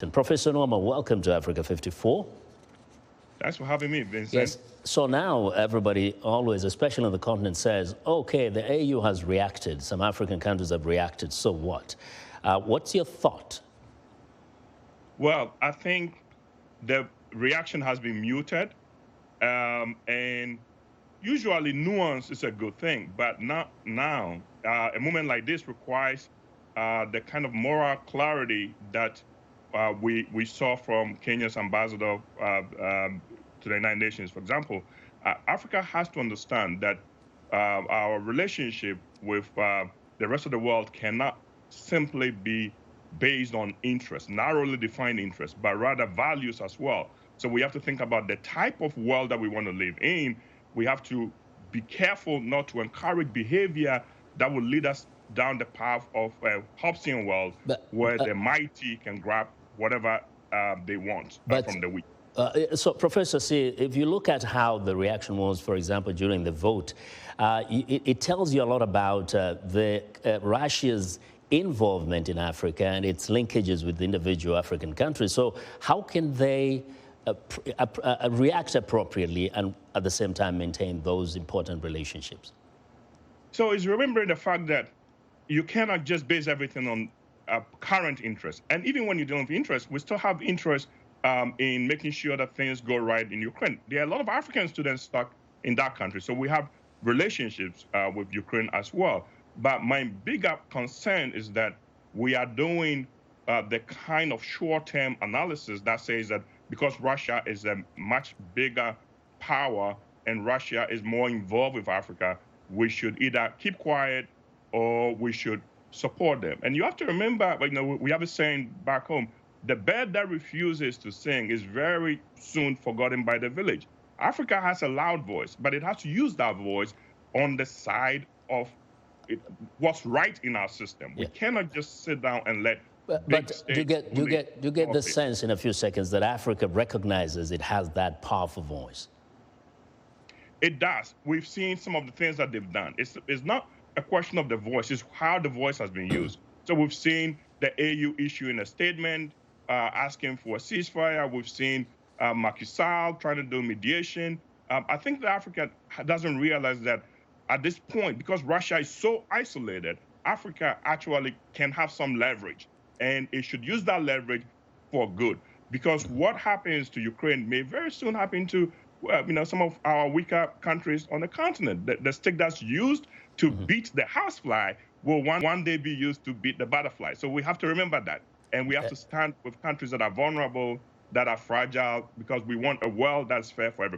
And Professor Nuamah, welcome to Africa 54. Thanks for having me, Vincent. Yes. So now everybody always, especially on the continent, says, okay, the AU has reacted. Some African countries have reacted. So what? What's your thought? Well, I think the reaction has been muted. And usually nuance is a good thing. But not now. A moment like this requires the kind of moral clarity that we saw from Kenya's ambassador to the United Nations. For example, Africa has to understand that our relationship with the rest of the world cannot simply be based on interest, narrowly defined interest, but rather values as well. So we have to think about the type of world that we want to live in. We have to be careful not to encourage behavior that will lead us down the path of a Hobbesian world where the mighty can grab whatever they want from the weak. So, Professor, see, if you look at how the reaction was, for example, during the vote, it tells you a lot about Russia's involvement in Africa and its linkages with individual African countries. So how can they react appropriately and at the same time maintain those important relationships? So it's remembering the fact that you cannot just base everything on current interest. And even when you're dealing with interest, we still have interest in making sure that things go right in Ukraine. There are a lot of African students stuck in that country. So we have relationships with Ukraine as well. But my bigger concern is that we are doing the kind of short-term analysis that says that because Russia is a much bigger power and Russia is more involved with Africa, we should either keep quiet or we should support them. And you have to remember, we have a saying back home, the bird that refuses to sing is very soon forgotten by the village. Africa has a loud voice, but it has to use that voice on the side of what's right in our system. We cannot just sit down and let big states. Do you get the sense in a few seconds that Africa recognizes it has that powerful voice? It does. We've seen some of the things that they've done. It's not a question of the voice, it's how the voice has been used. So we've seen the AU issuing a statement asking for a ceasefire. We've seen Macky Sall trying to do mediation. I think that Africa doesn't realize that at this point, because Russia is so isolated, Africa actually can have some leverage, and it should use that leverage for good. Because what happens to Ukraine may very soon happen to some of our weaker countries on the continent. The stick that's used to beat the housefly will one day be used to beat the butterfly. So we have to remember that. And we have to stand with countries that are vulnerable, that are fragile, because we want a world that's fair for everybody.